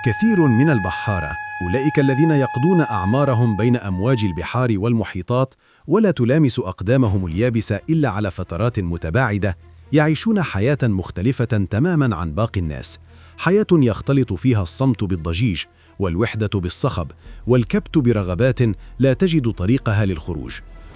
كثير من البحارة، أولئك الذين يقضون أعمارهم بين أمواج البحار والمحيطات ولا تلامس أقدامهم اليابسة إلا على فترات متباعدة، يعيشون حياة مختلفة تماماً عن باقي الناس، حياة يختلط فيها الصمت بالضجيج، والوحدة بالصخب، والكبت برغبات لا تجد طريقها للخروج.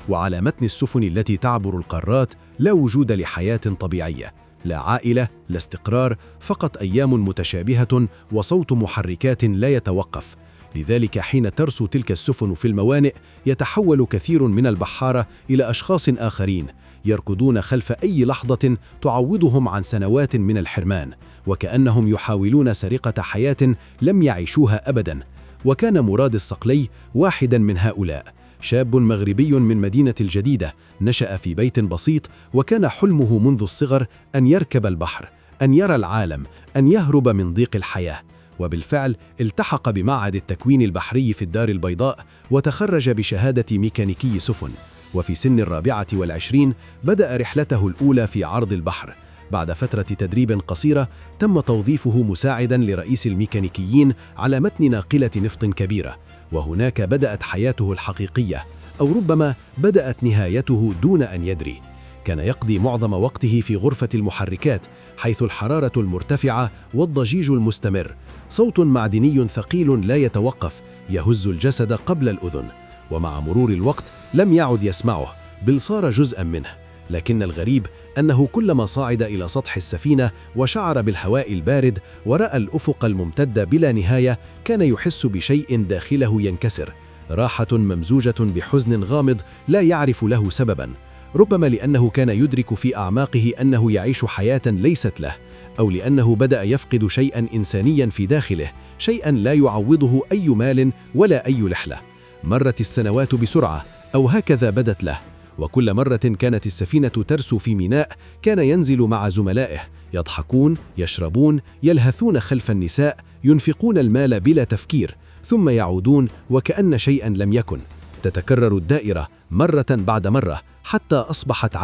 وعلى متن السفن التي تعبر القارات لا وجود لحياة طبيعية، لا عائلة، لا استقرار، فقط أيام متشابهة وصوت محركات لا يتوقف. لذلك حين ترسو تلك السفن في الموانئ يتحول كثير من البحارة إلى أشخاص آخرين يركضون خلف أي لحظة تعوضهم عن سنوات من الحرمان، وكأنهم يحاولون سرقة حياة لم يعيشوها أبدا. وكان مراد الصقلي واحدا من هؤلاء، شاب مغربي من مدينة الجديدة، نشأ في بيت بسيط، وكان حلمه منذ الصغر أن يركب البحر، أن يرى العالم، أن يهرب من ضيق الحياة. وبالفعل التحق بمعهد التكوين البحري في الدار البيضاء، وتخرج بشهادة ميكانيكي سفن. وفي سن 24 بدأ رحلته الأولى في عرض البحر. بعد فترة تدريب قصيرة تم توظيفه مساعدا لرئيس الميكانيكيين على متن ناقلة نفط كبيرة، وهناك بدأت حياته الحقيقية، أو ربما بدأت نهايته دون أن يدري. كان يقضي معظم وقته في غرفة المحركات، حيث الحرارة المرتفعة والضجيج المستمر، صوت معدني ثقيل لا يتوقف يهز الجسد قبل الأذن. ومع مرور الوقت لم يعد يسمعه، بل صار جزءا منه. لكن الغريب أنه كلما صعد إلى سطح السفينة وشعر بالهواء البارد ورأى الأفق الممتد بلا نهاية، كان يحس بشيء داخله ينكسر، راحة ممزوجة بحزن غامض لا يعرف له سببا. ربما لأنه كان يدرك في أعماقه أنه يعيش حياة ليست له، أو لأنه بدأ يفقد شيئا إنسانيا في داخله، شيئا لا يعوضه أي مال ولا أي لحلة. مرت السنوات بسرعة، أو هكذا بدت له، وكل مرة كانت السفينة ترسو في ميناء كان ينزل مع زملائه، يضحكون، يشربون، يلهثون خلف النساء، ينفقون المال بلا تفكير، ثم يعودون وكأن شيئا لم يكن. تتكرر الدائرة مرة بعد مرة حتى أصبحت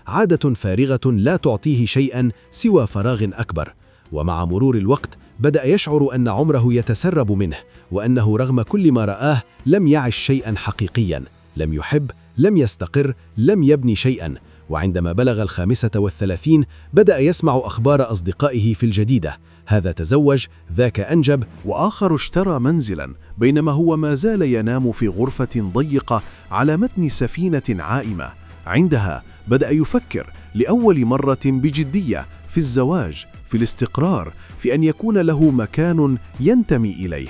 عادة فارغة لا تعطيه شيئا سوى فراغ أكبر. ومع مرور الوقت بدأ يشعر أن عمره يتسرب منه، وأنه رغم كل ما رآه لم يعش شيئا حقيقيا، لم يحب، لم يستقر، لم يبني شيئا. وعندما بلغ 35 بدأ يسمع أخبار أصدقائه في الجديدة، هذا تزوج، ذاك أنجب، وآخر اشترى منزلا، بينما هو ما زال ينام في غرفة ضيقة على متن سفينة عائمة. عندها بدأ يفكر لأول مرة بجدية في الزواج، في الاستقرار، في أن يكون له مكان ينتمي إليه.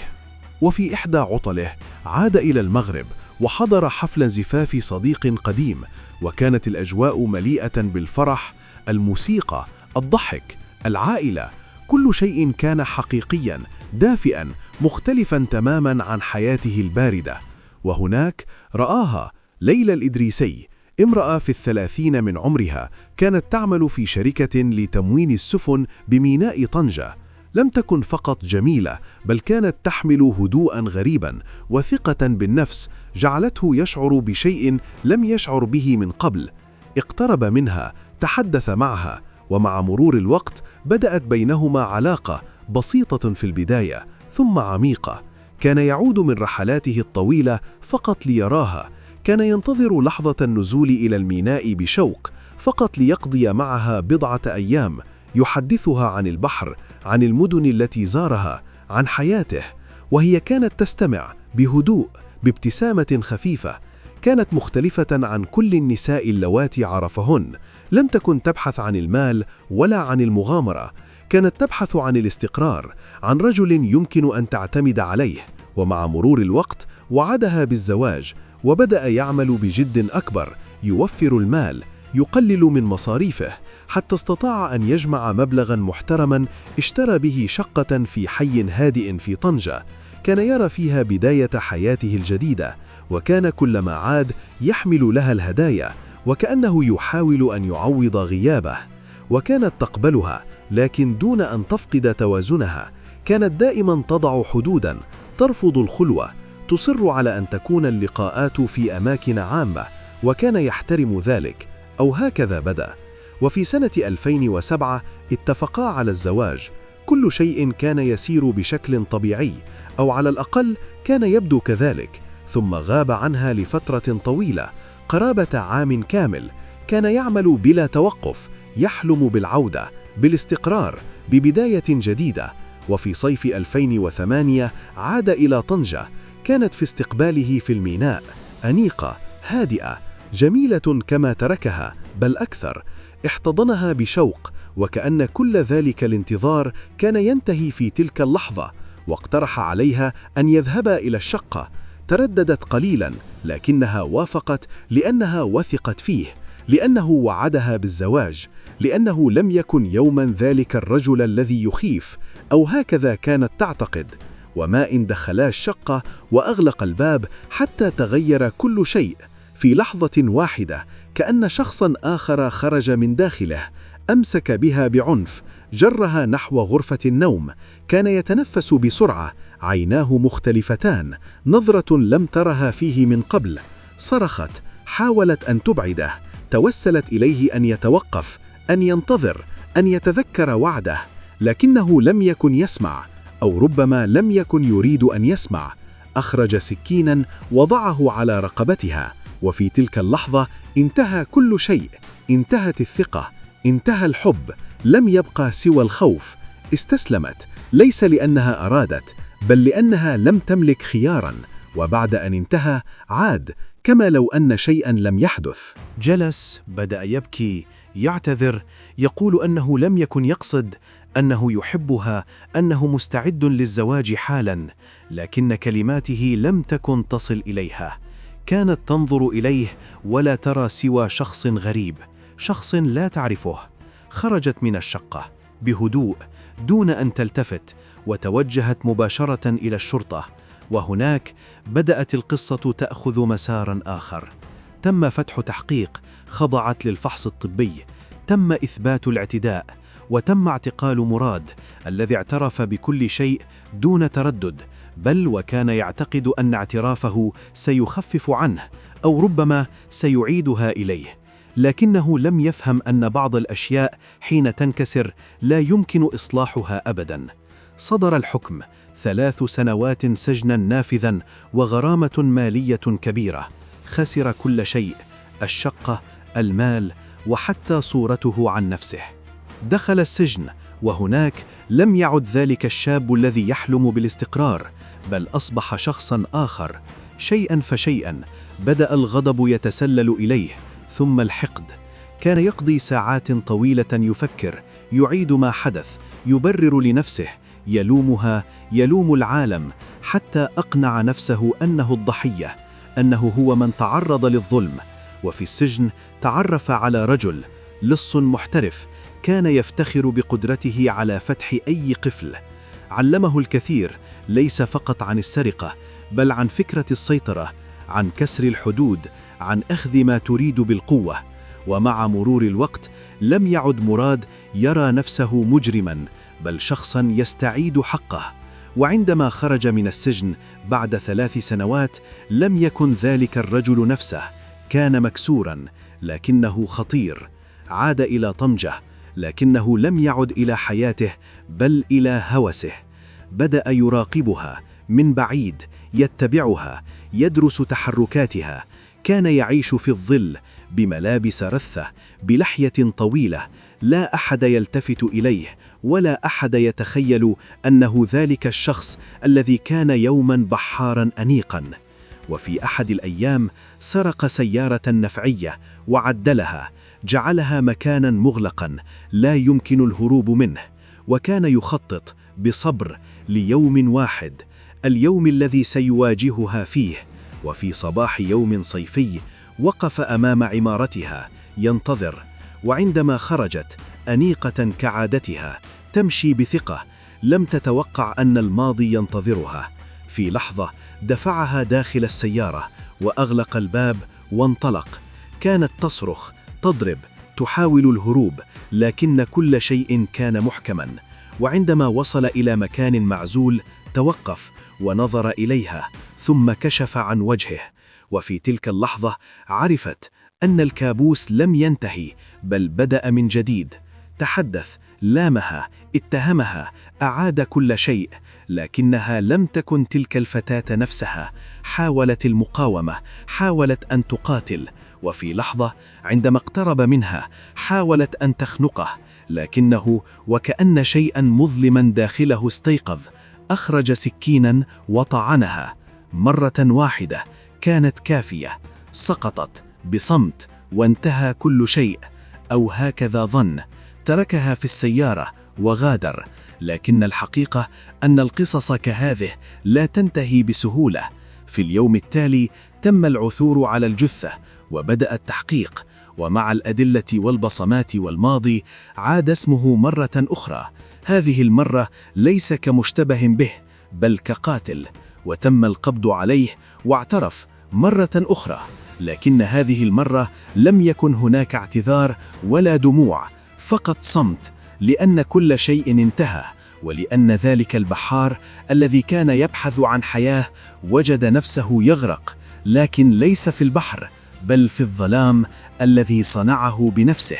وفي إحدى عطله عاد إلى المغرب وحضر حفل زفاف صديق قديم، وكانت الأجواء مليئة بالفرح، الموسيقى، الضحك، العائلة، كل شيء كان حقيقيا، دافئا، مختلفا تماما عن حياته الباردة. وهناك رآها ليلى الإدريسي، امرأة في 30 من عمرها، كانت تعمل في شركة لتموين السفن بميناء طنجة. لم تكن فقط جميلة، بل كانت تحمل هدوءا غريبا وثقة بالنفس جعلته يشعر بشيء لم يشعر به من قبل. اقترب منها، تحدث معها، ومع مرور الوقت بدأت بينهما علاقة بسيطة في البداية ثم عميقة. كان يعود من رحلاته الطويلة فقط ليراها، كان ينتظر لحظة النزول إلى الميناء بشوق فقط ليقضي معها بضعة أيام، يحدثها عن البحر، عن المدن التي زارها، عن حياته. وهي كانت تستمع بهدوء، بابتسامة خفيفة. كانت مختلفة عن كل النساء اللواتي عرفهن. لم تكن تبحث عن المال ولا عن المغامرة، كانت تبحث عن الاستقرار، عن رجل يمكن أن تعتمد عليه. ومع مرور الوقت وعدها بالزواج، وبدأ يعمل بجد أكبر، يوفر المال، يقلل من مصاريفه، حتى استطاع أن يجمع مبلغا محترما اشترى به شقة في حي هادئ في طنجة. كان يرى فيها بداية حياته الجديدة، وكان كلما عاد يحمل لها الهدايا، وكأنه يحاول أن يعوض غيابه. وكانت تقبلها، لكن دون أن تفقد توازنها. كانت دائما تضع حدودا، ترفض الخلوة، تصر على أن تكون اللقاءات في أماكن عامة، وكان يحترم ذلك، أو هكذا بدأ. وفي سنة 2007 اتفقا على الزواج. كل شيء كان يسير بشكل طبيعي، أو على الأقل كان يبدو كذلك، ثم غاب عنها لفترة طويلة قرابة عام كامل. كان يعمل بلا توقف، يحلم بالعودة، بالاستقرار، ببداية جديدة. وفي صيف 2008 عاد إلى طنجة. كانت في استقباله في الميناء، أنيقة، هادئة، جميلة كما تركها، بل أكثر. احتضنها بشوق، وكأن كل ذلك الانتظار كان ينتهي في تلك اللحظة، واقترح عليها أن يذهبا إلى الشقة. ترددت قليلا، لكنها وافقت لأنها وثقت فيه، لأنه وعدها بالزواج، لأنه لم يكن يوما ذلك الرجل الذي يخيف، أو هكذا كانت تعتقد. وما إن دخلا الشقة وأغلق الباب حتى تغير كل شيء في لحظة واحدة، كأن شخصا آخر خرج من داخله. أمسك بها بعنف، جرها نحو غرفة النوم. كان يتنفس بسرعة، عيناه مختلفتان، نظرة لم ترها فيه من قبل. صرخت، حاولت أن تبعده، توسلت إليه أن يتوقف، أن ينتظر، أن يتذكر وعده، لكنه لم يكن يسمع، أو ربما لم يكن يريد أن يسمع. أخرج سكينا وضعه على رقبتها، وفي تلك اللحظة انتهى كل شيء. انتهت الثقة، انتهى الحب، لم يبقى سوى الخوف. استسلمت، ليس لأنها أرادت، بل لأنها لم تملك خيارا. وبعد أن انتهى عاد كما لو أن شيئا لم يحدث. جلس، بدأ يبكي، يعتذر، يقول أنه لم يكن يقصد، أنه يحبها، أنه مستعد للزواج حالا، لكن كلماته لم تكن تصل إليها. كانت تنظر إليه ولا ترى سوى شخص غريب، شخص لا تعرفه. خرجت من الشقة بهدوء دون أن تلتفت، وتوجهت مباشرة إلى الشرطة. وهناك بدأت القصة تأخذ مسارا آخر. تم فتح تحقيق، خضعت للفحص الطبي، تم إثبات الاعتداء، وتم اعتقال مراد الذي اعترف بكل شيء دون تردد، بل وكان يعتقد أن اعترافه سيخفف عنه، أو ربما سيعيدها إليه. لكنه لم يفهم أن بعض الأشياء حين تنكسر لا يمكن إصلاحها أبدا. صدر الحكم 3 سنوات سجنا نافذا وغرامة مالية كبيرة. خسر كل شيء، الشقة، المال، وحتى صورته عن نفسه. دخل السجن، وهناك لم يعد ذلك الشاب الذي يحلم بالاستقرار، بل أصبح شخصا آخر. شيئا فشيئا بدأ الغضب يتسلل إليه، ثم الحقد. كان يقضي ساعات طويلة يفكر، يعيد ما حدث، يبرر لنفسه، يلومها، يلوم العالم، حتى أقنع نفسه أنه الضحية، أنه هو من تعرض للظلم. وفي السجن تعرف على رجل لص محترف، كان يفتخر بقدرته على فتح أي قفل. علمه الكثير، ليس فقط عن السرقة، بل عن فكرة السيطرة، عن كسر الحدود، عن أخذ ما تريد بالقوة. ومع مرور الوقت لم يعد مراد يرى نفسه مجرما، بل شخصا يستعيد حقه. وعندما خرج من السجن بعد 3 سنوات لم يكن ذلك الرجل نفسه. كان مكسورا، لكنه خطير. عاد إلى طنجة، لكنه لم يعد إلى حياته، بل إلى هوسه. بدأ يراقبها من بعيد، يتبعها، يدرس تحركاتها. كان يعيش في الظل، بملابس رثة، بلحية طويلة. لا أحد يلتفت إليه، ولا أحد يتخيل أنه ذلك الشخص الذي كان يوما بحارا أنيقا. وفي أحد الأيام سرق سيارة نفعية وعدلها، جعلها مكانا مغلقا لا يمكن الهروب منه. وكان يخطط بصبر ليوم واحد، اليوم الذي سيواجهها فيه. وفي صباح يوم صيفي وقف أمام عمارتها ينتظر. وعندما خرجت أنيقة كعادتها، تمشي بثقة، لم تتوقع أن الماضي ينتظرها. في لحظة دفعها داخل السيارة وأغلق الباب وانطلق. كانت تصرخ، تضرب، تحاول الهروب، لكن كل شيء كان محكما. وعندما وصل إلى مكان معزول توقف ونظر إليها، ثم كشف عن وجهه. وفي تلك اللحظة عرفت أن الكابوس لم ينتهي، بل بدأ من جديد. تحدث، لامها، اتهمها، أعاد كل شيء، لكنها لم تكن تلك الفتاة نفسها. حاولت المقاومة، حاولت أن تقاتل، وفي لحظة عندما اقترب منها حاولت أن تخنقه، لكنه وكأن شيئا مظلما داخله استيقظ، أخرج سكينا وطعنها مرة واحدة، كانت كافية. سقطت بصمت وانتهى كل شيء، أو هكذا ظن. تركها في السيارة وغادر. لكن الحقيقة أن القصص كهذه لا تنتهي بسهولة. في اليوم التالي تم العثور على الجثة وبدأ التحقيق، ومع الأدلة والبصمات والماضي عاد اسمه مرة أخرى، هذه المرة ليس كمشتبه به بل كقاتل، وتم القبض عليه واعترف مرة أخرى. لكن هذه المرة لم يكن هناك اعتذار ولا دموع، فقط صمت، لأن كل شيء انتهى، ولأن ذلك البحار الذي كان يبحث عن حياة وجد نفسه يغرق، لكن ليس في البحر بل في الظلام الذي صنعه بنفسه.